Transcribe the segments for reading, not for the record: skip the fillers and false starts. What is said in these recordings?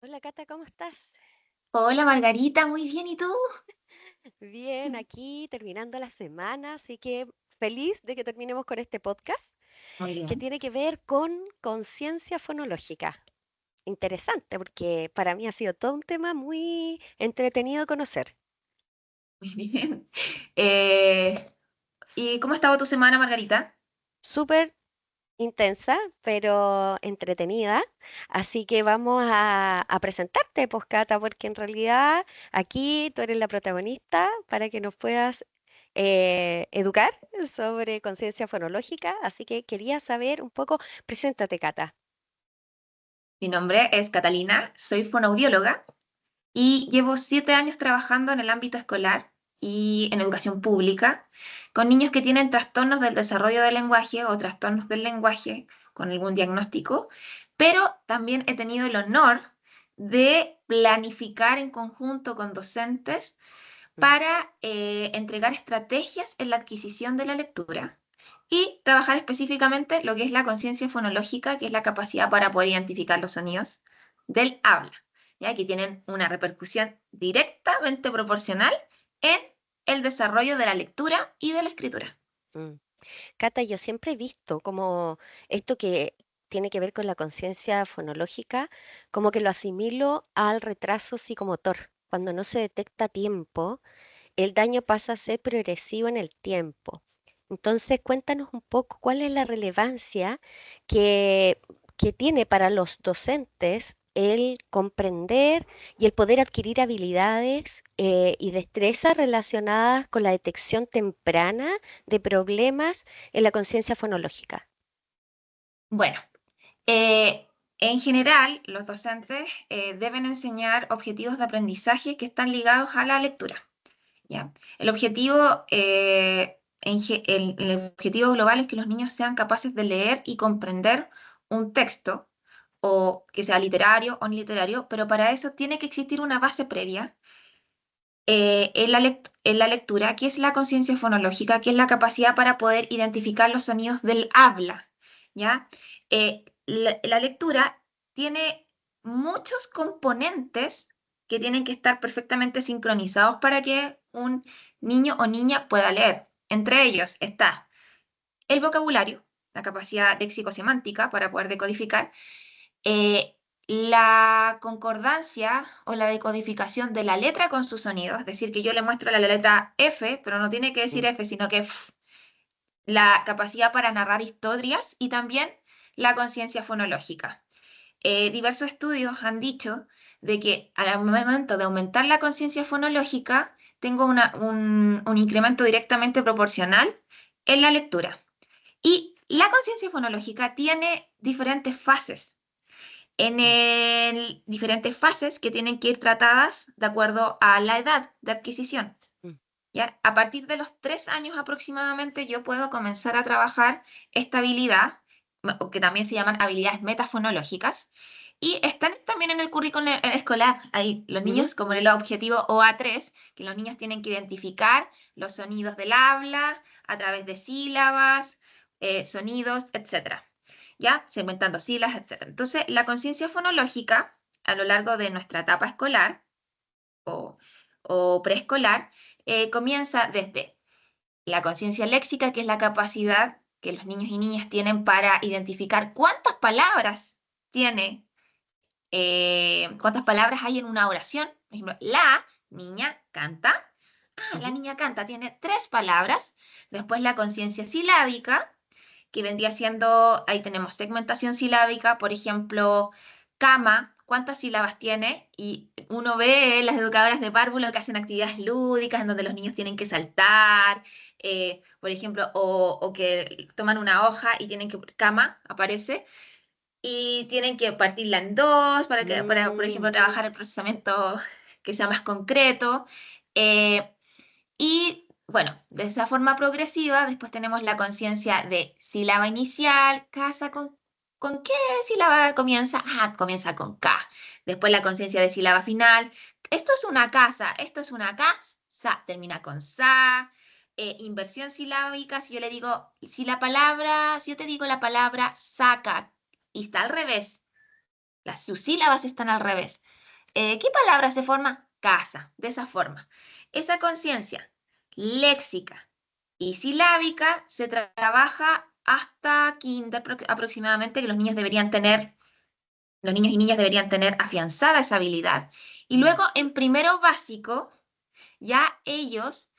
Hola Cata, ¿cómo estás? Hola Margarita, muy bien, ¿y tú? Bien, aquí terminando la semana, así que feliz de que terminemos con este podcast Muy que bien, tiene que ver con conciencia fonológica. Interesante porque para mí ha sido todo un tema muy entretenido de conocer. muy bien. Eh, ¿Y cómo ha estado tu semana, Margarita? Súper intensa, pero entretenida. Así que vamos a presentarte, pues Cata, porque en realidad aquí tú eres la protagonista para que nos puedas educar sobre conciencia fonológica. Así que quería saber un poco, preséntate, Cata. Mi nombre es Catalina, soy fonoaudióloga y llevo 7 años trabajando en el ámbito escolar y en educación pública con niños que tienen trastornos del desarrollo del lenguaje o trastornos del lenguaje con algún diagnóstico, pero también he tenido el honor de planificar en conjunto con docentes Mm. para entregar estrategias en la adquisición de la lectura y trabajar específicamente lo que es la conciencia fonológica, que es la capacidad para poder identificar los sonidos del habla, ya que tienen una repercusión directamente proporcional en el desarrollo de la lectura y de la escritura. Mm. Cata, yo siempre he visto como esto que tiene que ver con la conciencia fonológica, como que lo asimilo al retraso psicomotor. Cuando no se detecta a tiempo, el daño pasa a ser progresivo en el tiempo. Entonces, cuéntanos un poco cuál es la relevancia que, que tiene para los docentes el comprender y el poder adquirir habilidades y destrezas relacionadas con la detección temprana de problemas en la conciencia fonológica. Bueno, en general, los docentes deben enseñar objetivos de aprendizaje que están ligados a la lectura. ¿Ya? El objetivo, el objetivo global es que los niños sean capaces de leer y comprender un texto, o que sea literario o no literario, pero para eso tiene que existir una base previa en la lectura, que es la conciencia fonológica, que es la capacidad para poder identificar los sonidos del habla. ¿Ya? La lectura tiene muchos componentes que tienen que estar perfectamente sincronizados para que un niño o niña pueda leer. Entre ellos está el vocabulario, la capacidad lexicosемántica para poder decodificar, eh, la concordancia o la decodificación de la letra con su sonido, es decir, que yo le muestro la letra F, pero no tiene que decir Mm. F, sino que F, la capacidad para narrar historias y también la conciencia fonológica. Diversos estudios han dicho de que al momento de aumentar la conciencia fonológica, tengo un incremento directamente proporcional en la lectura. Y la conciencia fonológica tiene diferentes fases Mm. diferentes fases que tienen que ir tratadas de acuerdo a la edad de adquisición. Mm. ¿Ya? A partir de los 3 años aproximadamente yo puedo comenzar a trabajar esta habilidad, o que también se llaman habilidades metafonológicas, y están también en el currículo escolar. Ahí los Ujú. niños, como en el objetivo OA3, que los niños tienen que identificar los sonidos del habla a través de sílabas, sonidos, etcétera, ¿ya? Segmentando sílabas, etcétera. Entonces, la conciencia fonológica a lo largo de nuestra etapa escolar o, o preescolar comienza desde la conciencia léxica, que es la capacidad que los niños y niñas tienen para identificar cuántas palabras hay en una oración. Por ejemplo, la niña canta. Ah, la Ujú. niña canta, tiene 3 palabras. Después la conciencia silábica, que vendría siendo, ahí tenemos segmentación silábica, por ejemplo, cama, ¿cuántas sílabas tiene? Y uno ve las educadoras de párvulo que hacen actividades lúdicas en donde los niños tienen que saltar, por ejemplo, o que toman una hoja y tienen que, cama, aparece, y tienen que partirla en dos para, por Mm. ejemplo, trabajar el procesamiento que sea más concreto. Eh, y bueno, de esa forma progresiva, después tenemos la conciencia de sílaba inicial, casa ¿con qué sílaba comienza? Ah, comienza con K. Después la conciencia de sílaba final. Esto es una casa, esto es una casa, termina con sa. Inversión silábica, si yo le digo, si yo te digo la palabra saca y está al revés, sus sílabas están al revés. ¿Qué palabra se forma? Casa, de esa forma. Esa conciencia léxica y silábica se trabaja hasta kinder aproximadamente, que los niños y niñas deberían tener afianzada esa habilidad. Y Mm. luego en primero básico, ya ellos,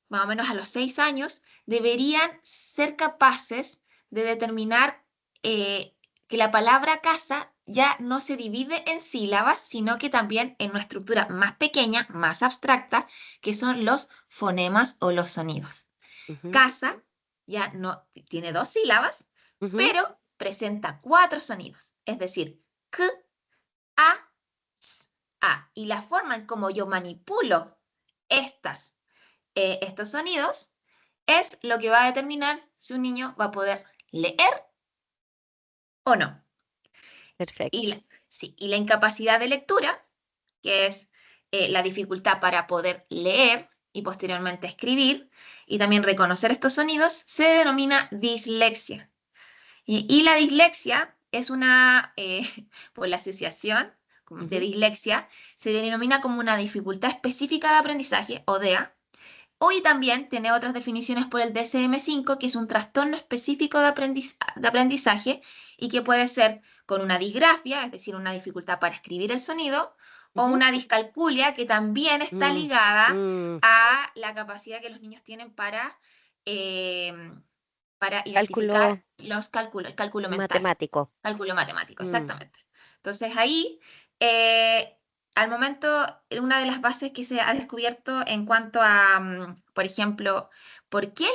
más o menos a los 6 años, deberían ser capaces de determinar que la palabra casa ya no se divide en sílabas, sino que también en una estructura más pequeña, más abstracta, que son los fonemas o los sonidos. Ujú, Casa ya no tiene 2 sílabas, ujú. pero presenta 4 sonidos, es decir, k, a, s, a. Y la forma en cómo yo manipulo estas estos sonidos es lo que va a determinar si un niño va a poder leer o no. Y Perfecto. sí, y la incapacidad de lectura, que es la dificultad para poder leer y posteriormente escribir y también reconocer estos sonidos, se denomina dislexia. Y la dislexia es por la asociación de Ujú, dislexia, se denomina como una dificultad específica de aprendizaje, o DEA. Hoy también tiene otras definiciones por el DSM-5, que es un trastorno específico de aprendizaje y que puede ser con una disgrafia, es decir, una dificultad para escribir el sonido, o ujú. una discalculia, que también está Mm, ligada mm. a la capacidad que los niños tienen eh, para Cálculo identificar los cálculos, el cálculo mental. matemático. Cálculo matemático, Mm, exactamente. Entonces ahí, eh, al momento, una de las bases que se ha descubierto en cuanto a, por ejemplo, por qué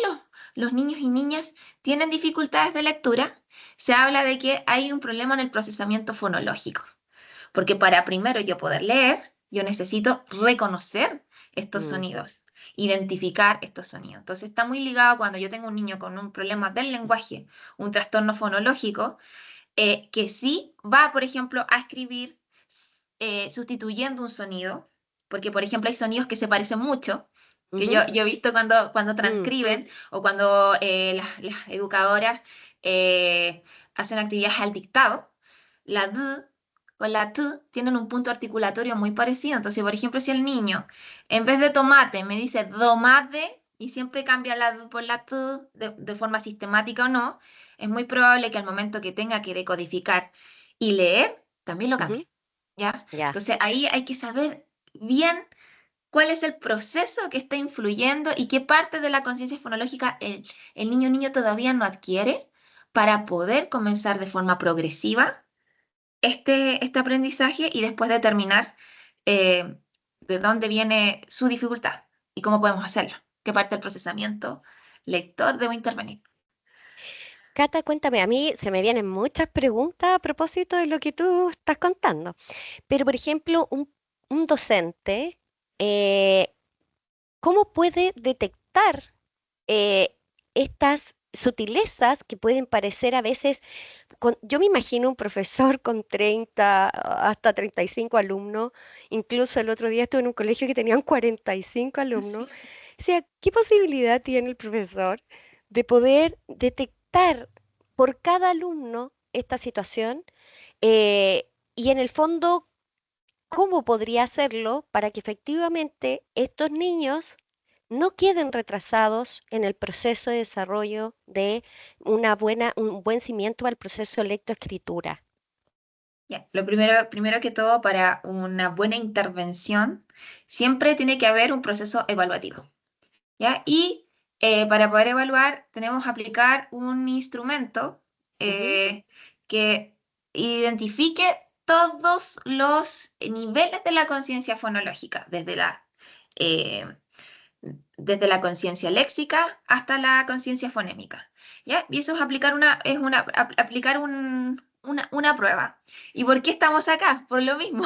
los niños y niñas tienen dificultades de lectura, se habla de que hay un problema en el procesamiento fonológico. Porque para primero yo poder leer, yo necesito reconocer estos mm. sonidos, identificar estos sonidos. Entonces está muy ligado cuando yo tengo un niño con un problema del lenguaje, un trastorno fonológico, que sí va, por ejemplo, a escribir sustituyendo un sonido, porque, por ejemplo, hay sonidos que se parecen mucho, que Ujú, yo he visto cuando mm. transcriben o cuando las educadoras eh, hacen actividades al dictado, la D con la T tienen un punto articulatorio muy parecido. Entonces, por ejemplo, si el niño en vez de tomate me dice domate y siempre cambia la D por la T de forma sistemática o no, es muy probable que al momento que tenga que decodificar y leer, también lo Ujú. cambie, ¿ya? Ya. Entonces ahí hay que saber bien cuál es el proceso que está influyendo y qué parte de la conciencia fonológica el niño o niño todavía no adquiere para poder comenzar de forma progresiva este aprendizaje y después determinar eh, de dónde viene su dificultad y cómo podemos hacerlo, qué parte del procesamiento lector debo intervenir. Cata, cuéntame, a mí se me vienen muchas preguntas a propósito de lo que tú estás contando. Pero, por ejemplo, un docente, eh, ¿cómo puede detectar eh, estas sutilezas que pueden parecer a veces? Yo me imagino un profesor con 30 hasta 35 alumnos, incluso el otro día estuve en un colegio que tenían 45 alumnos. Sí. O sea, ¿qué posibilidad tiene el profesor de poder detectar por cada alumno esta situación? Y en el fondo, ¿cómo podría hacerlo para que efectivamente estos niños no queden retrasados en el proceso de desarrollo de un buen cimiento al proceso de lectoescritura? Ya, lo primero que todo, para una buena intervención, siempre tiene que haber un proceso evaluativo, ¿ya? Y para poder evaluar, tenemos que aplicar un instrumento Ujú, que identifique todos los niveles de la conciencia fonológica, eh, desde la conciencia léxica hasta la conciencia fonémica, ¿ya? Y eso es aplicar una prueba. ¿Y por qué estamos acá? Por lo mismo,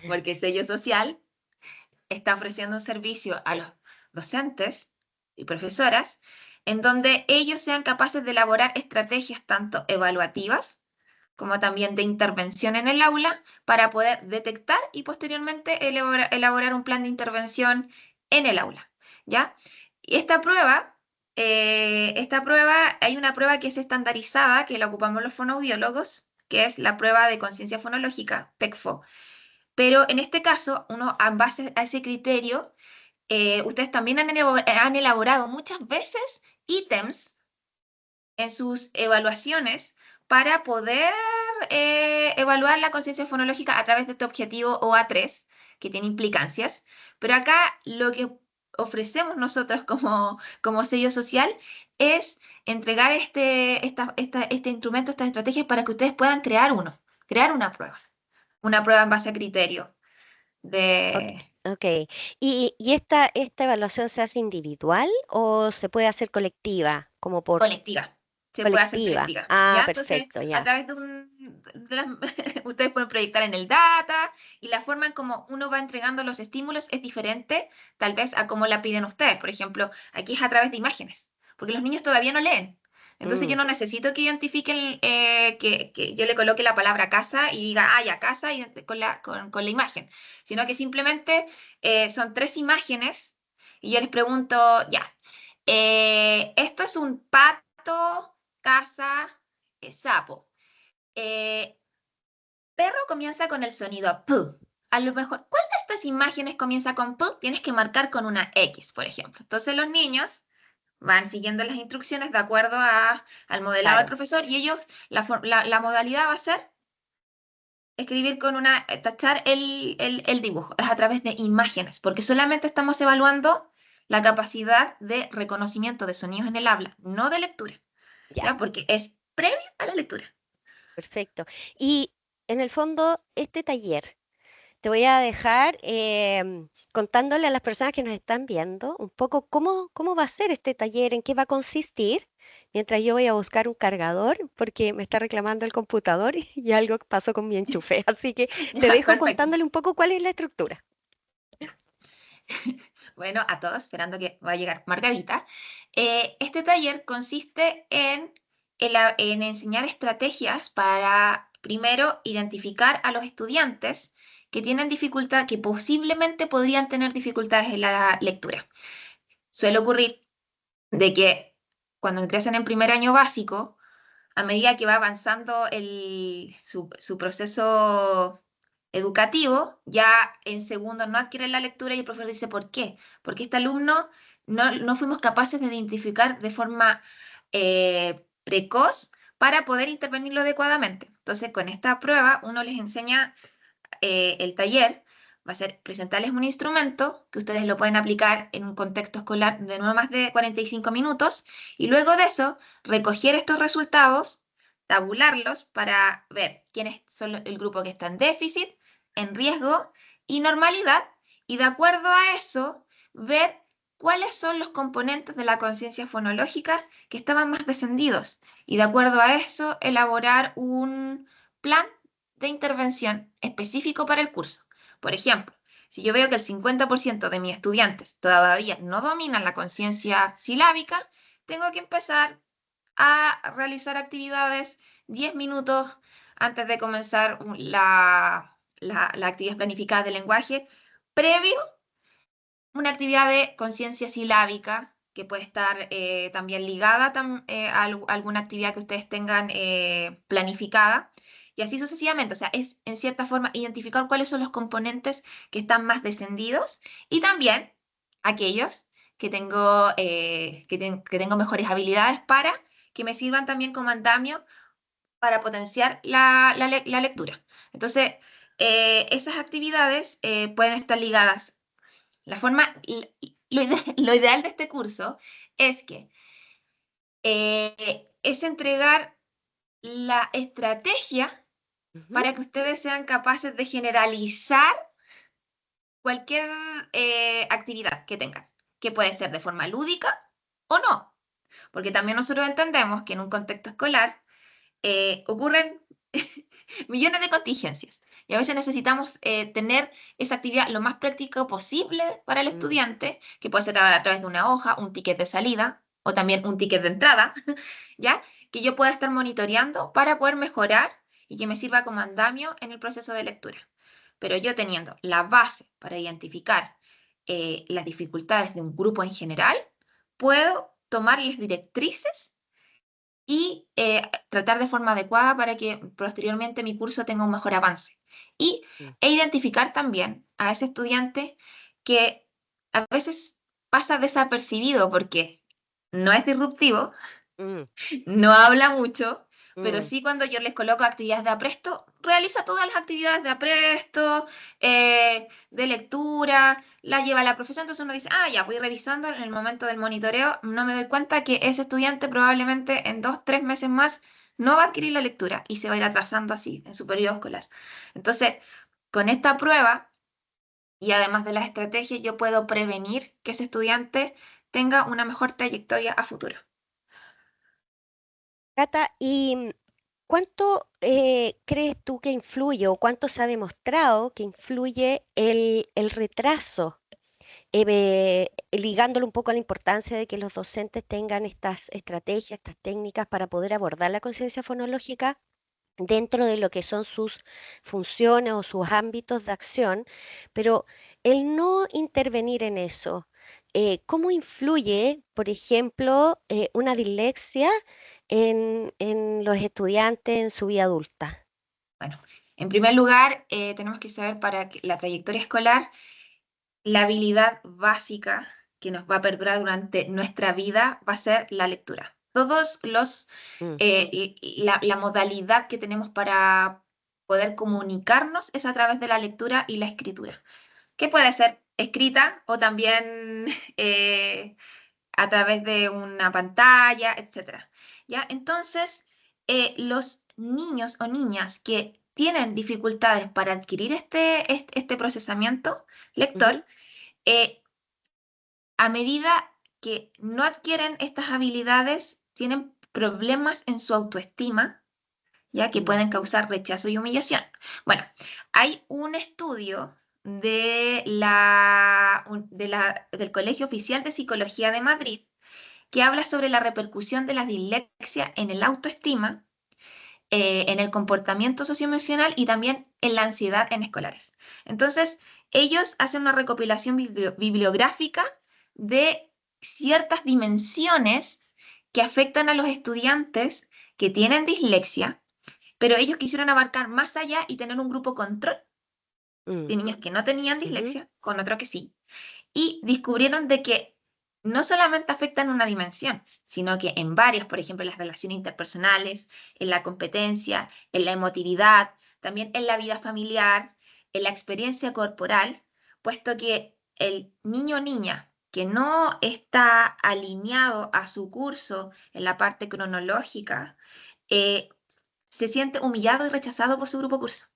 porque el sello social está ofreciendo un servicio a los docentes y profesoras en donde ellos sean capaces de elaborar estrategias tanto evaluativas como también de intervención en el aula para poder detectar y posteriormente elaborar un plan de intervención en el aula, ¿ya? Y esta prueba, hay una prueba que es estandarizada, que la ocupamos los fonoaudiólogos, que es la prueba de conciencia fonológica, PECFO. Pero en este caso, uno, en base a ese criterio, ustedes también han elaborado muchas veces ítems en sus evaluaciones para poder evaluar la conciencia fonológica a través de este objetivo OA3, que tiene implicancias. Pero acá lo que ofrecemos nosotros como sello social es entregar este instrumento, estas estrategias para que ustedes puedan crear una prueba en base a criterio Ok. de Ok. ¿Y esta evaluación se hace individual o se puede hacer colectiva, como por colectiva. Se puede hacer colectiva? colectiva, Ah, ¿ya? Entonces, perfecto, a ya. través ustedes pueden proyectar en el data y la forma en cómo uno va entregando los estímulos es diferente, tal vez a cómo la piden ustedes. Por ejemplo, aquí es a través de imágenes, porque los niños todavía no leen. Entonces yo Mm, no necesito que identifiquen, que yo le coloque la palabra casa y diga, ah, ya, casa y con la imagen, sino que simplemente son tres imágenes y yo les pregunto, ya. Esto es un pato, casa, sapo. Eh, perro comienza con el sonido P. A lo mejor, ¿cuál de estas imágenes comienza con P? Tienes que marcar con una X, por ejemplo. Entonces los niños van siguiendo las instrucciones de acuerdo al modelado del claro, profesor y ellos, la modalidad va a ser escribir con tachar el dibujo. Es a través de imágenes, porque solamente estamos evaluando la capacidad de reconocimiento de sonidos en el habla, no de lectura. ya, ¿Ya? Porque es previo a la lectura. perfecto. Y en el fondo, este taller, te voy a dejar contándole a las personas que nos están viendo un poco cómo va a ser este taller, en qué va a consistir, mientras yo voy a buscar un cargador, porque me está reclamando el computador y algo pasó con mi enchufe. Así que te Ya, dejo perfecto. contándole un poco cuál es la estructura. Bueno, a todos, esperando que va a llegar Margarita. Este taller consiste en enseñar estrategias para, primero, identificar a los estudiantes que tienen dificultad, que posiblemente podrían tener dificultades en la lectura. Suele ocurrir de que cuando ingresan en primer año básico, a medida que va avanzando su proceso educativo, ya en segundo no adquiere la lectura y el profesor dice, ¿por qué? Porque este alumno no fuimos capaces de identificar de forma precoz para poder intervenirlo adecuadamente. Entonces, con esta prueba, uno les enseña el taller va a ser presentarles un instrumento que ustedes lo pueden aplicar en un contexto escolar de no más de 45 minutos y luego de eso recoger estos resultados, tabularlos para ver quiénes son el grupo que está en déficit, en riesgo y normalidad y de acuerdo a eso ver cuáles son los componentes de la conciencia fonológica que estaban más descendidos y de acuerdo a eso elaborar un plan de intervención específico para el curso. Por ejemplo, si yo veo que el 50% de mis estudiantes todavía no dominan la conciencia silábica, tengo que empezar a realizar actividades 10 minutos antes de comenzar la actividad planificada de lenguaje, previo una actividad de conciencia silábica que puede estar también ligada a alguna actividad que ustedes tengan planificada y así sucesivamente. O sea, es en cierta forma identificar cuáles son los componentes que están más descendidos y también aquellos que tengo mejores habilidades para que me sirvan también como andamio para potenciar la lectura. Entonces, esas actividades pueden estar ligadas la forma, lo ideal de este curso es que es entregar la estrategia Ujú. para que ustedes sean capaces de generalizar cualquier actividad que tengan, que puede ser de forma lúdica o no, porque también nosotros entendemos que en un contexto escolar ocurren millones de contingencias. Y a veces necesitamos tener esa actividad lo más práctica posible para el Mm, estudiante, que puede ser a través de una hoja, un ticket de salida o también un ticket de entrada, ¿ya? Que yo pueda estar monitoreando para poder mejorar y que me sirva como andamio en el proceso de lectura. Pero yo teniendo la base para identificar las dificultades de un grupo en general, puedo tomar las directrices y tratar de forma adecuada para que posteriormente mi curso tenga un mejor avance. Y, mm, e identificar también a ese estudiante que a veces pasa desapercibido porque no es disruptivo, mm, no habla mucho, pero mm. sí cuando yo les coloco actividades de apresto, realiza todas las actividades de apresto, de lectura, la lleva a la profesora, entonces uno dice, ah, ya, voy revisando en el momento del monitoreo, no me doy cuenta que ese estudiante probablemente en 2, 3 meses más no va a adquirir la lectura y se va a ir atrasando así en su periodo escolar. Entonces, con esta prueba y además de las estrategias, yo puedo prevenir que ese estudiante tenga una mejor trayectoria a futuro. Cata, ¿y cuánto crees tú que influye o cuánto se ha demostrado que influye el retraso? Ligándolo un poco a la importancia de que los docentes tengan estas estrategias, estas técnicas para poder abordar la conciencia fonológica dentro de lo que son sus funciones o sus ámbitos de acción, pero el no intervenir en eso, ¿cómo influye, por ejemplo, una dislexia en los estudiantes en su vida adulta? Bueno, en primer lugar, tenemos que saber para la trayectoria escolar, la habilidad básica que nos va a perdurar durante nuestra vida va a ser la lectura. Todos los, Mm, la modalidad que tenemos para poder comunicarnos es a través de la lectura y la escritura, que puede ser escrita o también a través de una pantalla, etcétera. ¿Ya? Entonces, los niños o niñas que tienen dificultades para adquirir este procesamiento ujú, lector, eh, a medida que no adquieren estas habilidades, tienen problemas en su autoestima, ya que mm, pueden causar rechazo y humillación. Bueno, hay un estudio del Colegio Oficial de Psicología de Madrid que habla sobre la repercusión de la dislexia en el autoestima, en el comportamiento socioemocional y también en la ansiedad en escolares. Entonces, ellos hacen una recopilación bibliográfica de ciertas dimensiones que afectan a los estudiantes que tienen dislexia, pero ellos quisieron abarcar más allá y tener un grupo control mm, de niños que no tenían ujú, dislexia con otro que sí, y descubrieron de que no solamente afectan una dimensión, sino que en varias, por ejemplo, en las relaciones interpersonales, en la competencia, en la emotividad, también en la vida familiar, en la experiencia corporal, puesto que el niño o niña que no está alineado a su curso en la parte cronológica, eh, se siente humillado y rechazado por su grupo curso,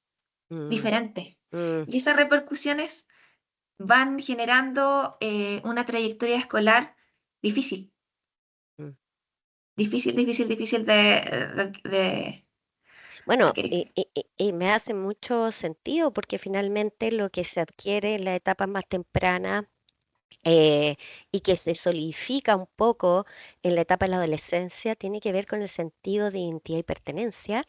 mm, diferente. mm, Y esas repercusiones van generando una trayectoria escolar difícil, mm. difícil de Bueno, adquirir. y me hace mucho sentido porque finalmente lo que se adquiere en la etapa más temprana y que se solidifica un poco en la etapa de la adolescencia tiene que ver con el sentido de identidad y pertenencia.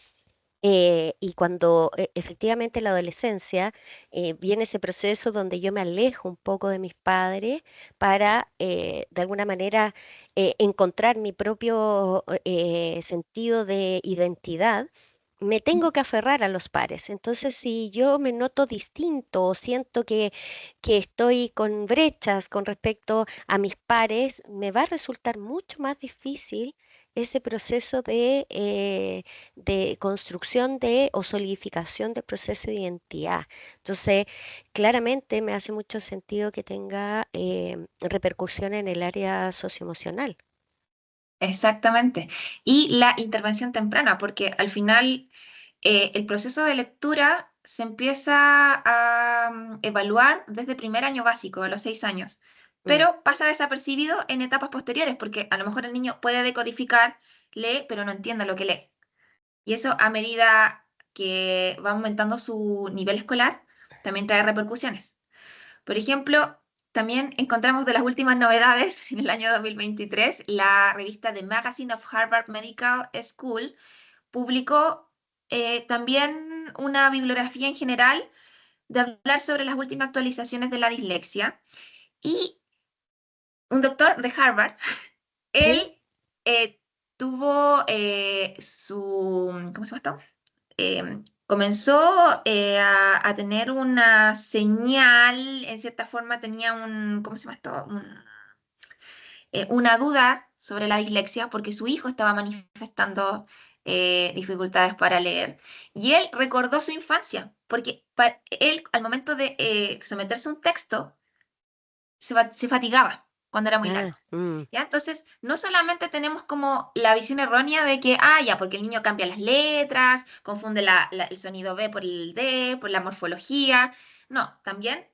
Y cuando efectivamente en la adolescencia viene ese proceso donde yo me alejo un poco de mis padres para de alguna manera encontrar mi propio sentido de identidad, me tengo que aferrar a los pares. Entonces, si yo me noto distinto o siento que estoy con brechas con respecto a mis pares, me va a resultar mucho más difícil ese proceso de construcción de o solidificación del proceso de identidad. Entonces, claramente me hace mucho sentido que tenga repercusión en el área socioemocional. Exactamente. Y la intervención temprana, porque al final el proceso de lectura se empieza a evaluar desde primer año básico, a los 6 años, Mm, pero pasa desapercibido en etapas posteriores, porque a lo mejor el niño puede decodificar, lee, pero no entiende lo que lee. Y eso a medida que va aumentando su nivel escolar, también trae repercusiones. Por ejemplo, también encontramos de las últimas novedades en el año 2023, la revista The Magazine of Harvard Medical School publicó también una bibliografía en general de hablar sobre las últimas actualizaciones de la dislexia. Y un doctor de Harvard, ¿sí? él tuvo ¿cómo se llama esto? Comenzó a tener una señal, en cierta forma tenía ¿cómo se llama esto? Una duda sobre la dislexia porque su hijo estaba manifestando dificultades para leer y él recordó su infancia porque él al momento de someterse a un texto se fatigaba cuando era muy Ah, largo. ¿Ya? Entonces, no solamente tenemos como la visión errónea de que, ya, porque el niño cambia las letras, confunde el sonido B por el D, por la morfología. No, también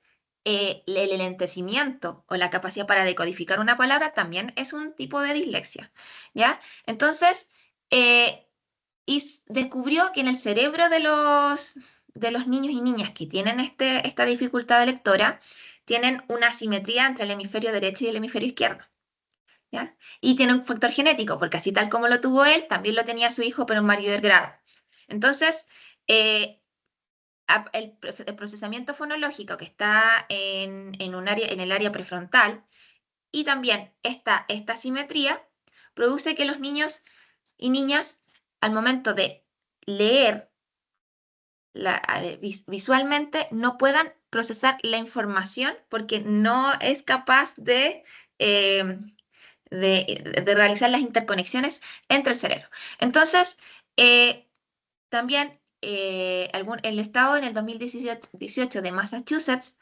el enlentecimiento o la capacidad para decodificar una palabra también es un tipo de dislexia, ¿ya? Entonces, eh, descubrió que en el cerebro de los niños y niñas que tienen esta dificultad de lectora, tienen una asimetría entre el hemisferio derecho y el hemisferio izquierdo. ¿Ya? Y tiene un factor genético, porque así tal como lo tuvo él, también lo tenía su hijo, pero en mayor grado. Entonces, eh, el procesamiento fonológico que está en el área prefrontal y también esta simetría produce que los niños y niñas, al momento de leer visualmente, no puedan procesar la información porque no es capaz eh, de realizar las interconexiones entre el cerebro. Entonces, eh, también el estado en el 2018 de Massachusetts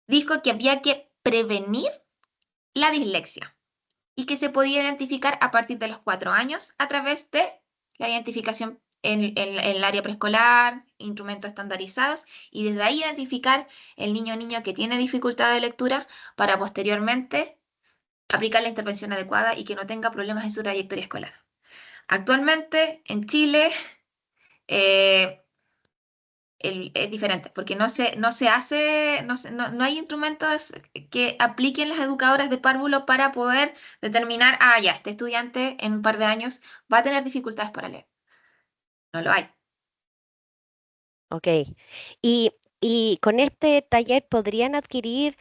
dijo que había que prevenir la dislexia y que se podía identificar a partir de los 4 años a través de la identificación en el área preescolar, instrumentos estandarizados, y desde ahí identificar el niño o niña que tiene dificultad de lectura para posteriormente aplicar la intervención adecuada y que no tenga problemas en su trayectoria escolar. Actualmente en Chile eh, es diferente porque no se hace, no hay instrumentos que apliquen las educadoras de párvulo para poder determinar, ya, este estudiante en un par de años va a tener dificultades para leer. No lo hay. ok. Y, y con este taller podrían adquirir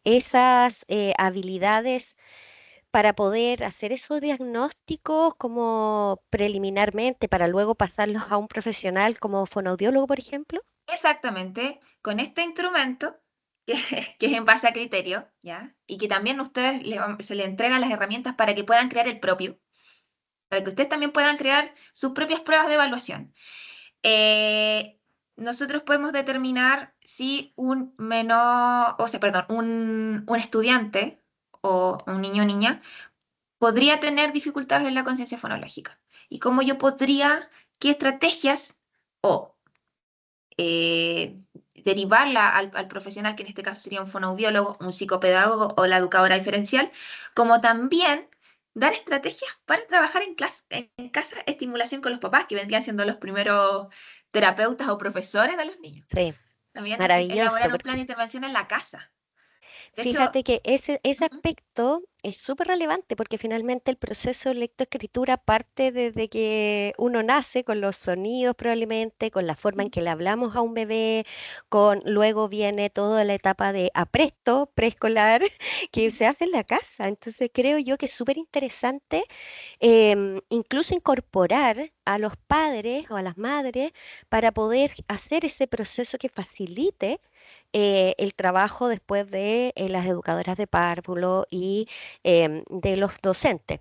esas habilidades para poder hacer esos diagnósticos como preliminarmente, para luego pasarlos a un profesional como fonoaudiólogo, por ejemplo. Exactamente, con este instrumento, que, que es en base a criterio, ¿ya? Y que también ustedes se le entregan las herramientas para que puedan crear el propio, para que ustedes también puedan crear sus propias pruebas de evaluación. eh, Nosotros podemos determinar si un menor, o sea, perdón, un estudiante o un niño o niña podría tener dificultades en la conciencia fonológica. Y cómo yo podría, qué estrategias o derivarla al profesional, que en este caso sería un fonoaudiólogo, un psicopedagogo o la educadora diferencial, como también dar estrategias para trabajar en casa, estimulación con los papás, que vendrían siendo los primeros terapeutas o profesores de los niños. Sí, También maravilloso, elaborar un plan porque de intervención en la casa. De hecho, fíjate que ese ujú, aspecto es súper relevante porque finalmente el proceso de lectoescritura parte desde que uno nace con los sonidos probablemente, con la forma en que le hablamos a un bebé, con luego viene toda la etapa de apresto preescolar que se hace en la casa. Entonces creo yo que es súper interesante incluso incorporar a los padres o a las madres para poder hacer ese proceso que facilite el trabajo después de las educadoras de párvulo y de los docentes.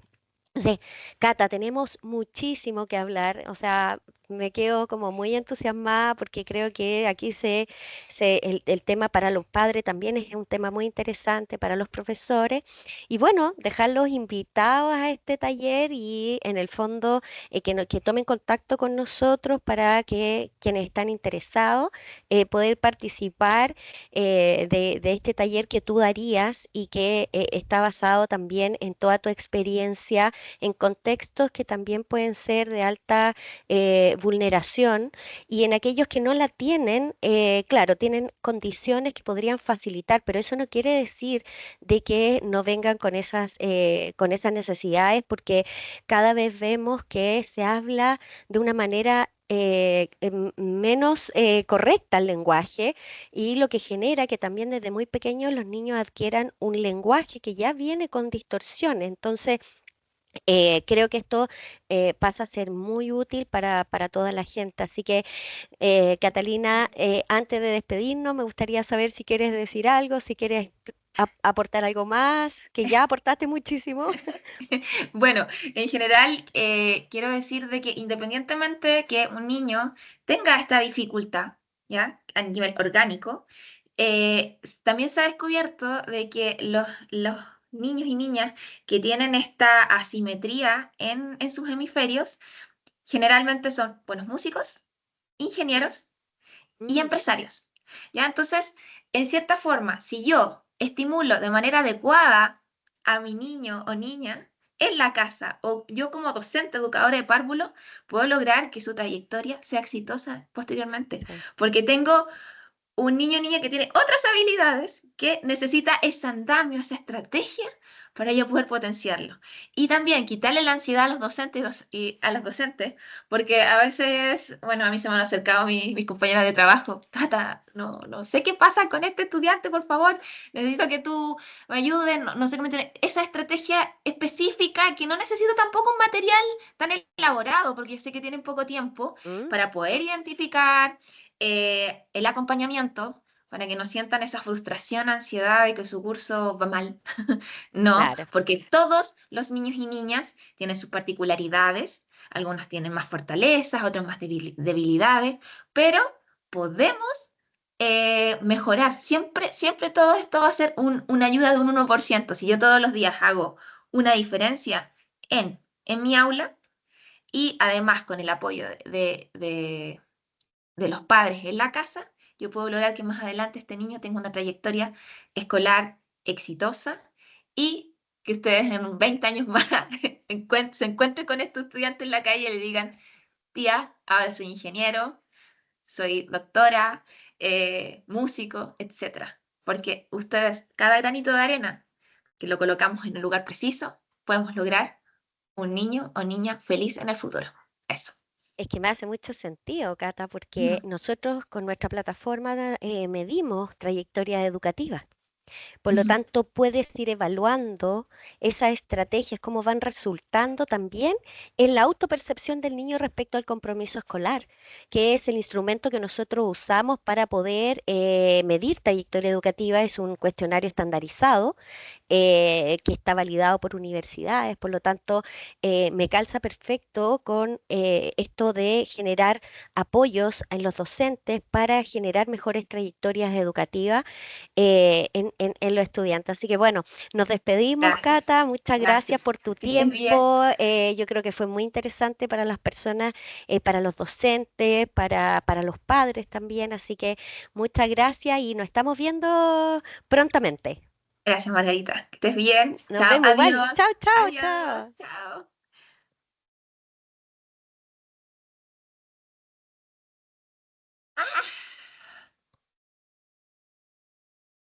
Sí, Cata, tenemos muchísimo que hablar, o sea, me quedo como muy entusiasmada porque creo que aquí el tema para los padres también es un tema muy interesante para los profesores y bueno, dejarlos invitados a este taller y en el fondo que tomen contacto con nosotros para que quienes están interesados poder participar de este taller que tú darías y que está basado también en toda tu experiencia en contextos que también pueden ser de alta vulneración y en aquellos que no la tienen, claro, tienen condiciones que podrían facilitar, pero eso no quiere decir de que no vengan con esas necesidades, porque cada vez vemos que se habla de una manera menos correcta el lenguaje y lo que genera que también desde muy pequeños los niños adquieran un lenguaje que ya viene con distorsiones. Entonces, Creo que esto pasa a ser muy útil para toda la gente. Así que, Catalina, antes de despedirnos, me gustaría saber si quieres decir algo, si quieres aportar algo más, que ya aportaste muchísimo. Bueno, en general, quiero decir de que independientemente de que un niño tenga esta dificultad, ¿ya? A nivel orgánico, también se ha descubierto de que los niños y niñas que tienen esta asimetría en sus hemisferios, generalmente son buenos músicos, ingenieros y Mm, empresarios. ¿Ya? Entonces, en cierta forma, si yo estimulo de manera adecuada a mi niño o niña en la casa, o yo como docente, educadora de párvulo, puedo lograr que su trayectoria sea exitosa posteriormente, sí. porque tengo un niño o niña que tiene otras habilidades que necesita ese andamio, esa estrategia para yo poder potenciarlo. Y también quitarle la ansiedad a los docentes y a las docentes, porque a veces, bueno, a mí se me han acercado mis compañeras de trabajo, Tata, no sé qué pasa con este estudiante, por favor, necesito que tú me ayudes, no sé cómo tener esa estrategia específica que no necesito tampoco un material tan elaborado, porque yo sé que tienen poco tiempo Mm, para poder identificar el acompañamiento para que no sientan esa frustración, ansiedad de que su curso va mal. No, claro. porque todos los niños y niñas tienen sus particularidades, algunos tienen más fortalezas, otros más debilidades, pero podemos mejorar. Siempre, siempre todo esto va a ser una ayuda de un 1%. Si yo todos los días hago una diferencia en mi aula y además con el apoyo de los padres en la casa, yo puedo lograr que más adelante este niño tenga una trayectoria escolar exitosa y que ustedes en 20 años más se encuentren con estos estudiantes en la calle y le digan, tía, ahora soy ingeniero, soy doctora, músico, etcétera. Porque ustedes, cada granito de arena que lo colocamos en el lugar preciso, podemos lograr un niño o niña feliz en el futuro. Eso. Es que me hace mucho sentido, Cata, porque Ujú, nosotros con nuestra plataforma medimos trayectorias educativas. Por lo ujú, tanto, puedes ir evaluando esas estrategias, cómo van resultando también en la autopercepción del niño respecto al compromiso escolar, que es el instrumento que nosotros usamos para poder medir trayectoria educativa. Es un cuestionario estandarizado que está validado por universidades. Por lo tanto, me calza perfecto con esto de generar apoyos en los docentes para generar mejores trayectorias educativas en los estudiantes. Así que bueno, nos despedimos, gracias. Cata. Muchas gracias Gracias. por tu Que estés bien. tiempo. Yo creo que fue muy interesante para las personas, para los docentes, para los padres también. Así que muchas gracias y nos estamos viendo prontamente. Gracias, Margarita. Que estés bien. Nos Chao. vemos igual. Chao, Adiós. chao, Adiós. chao. Chao.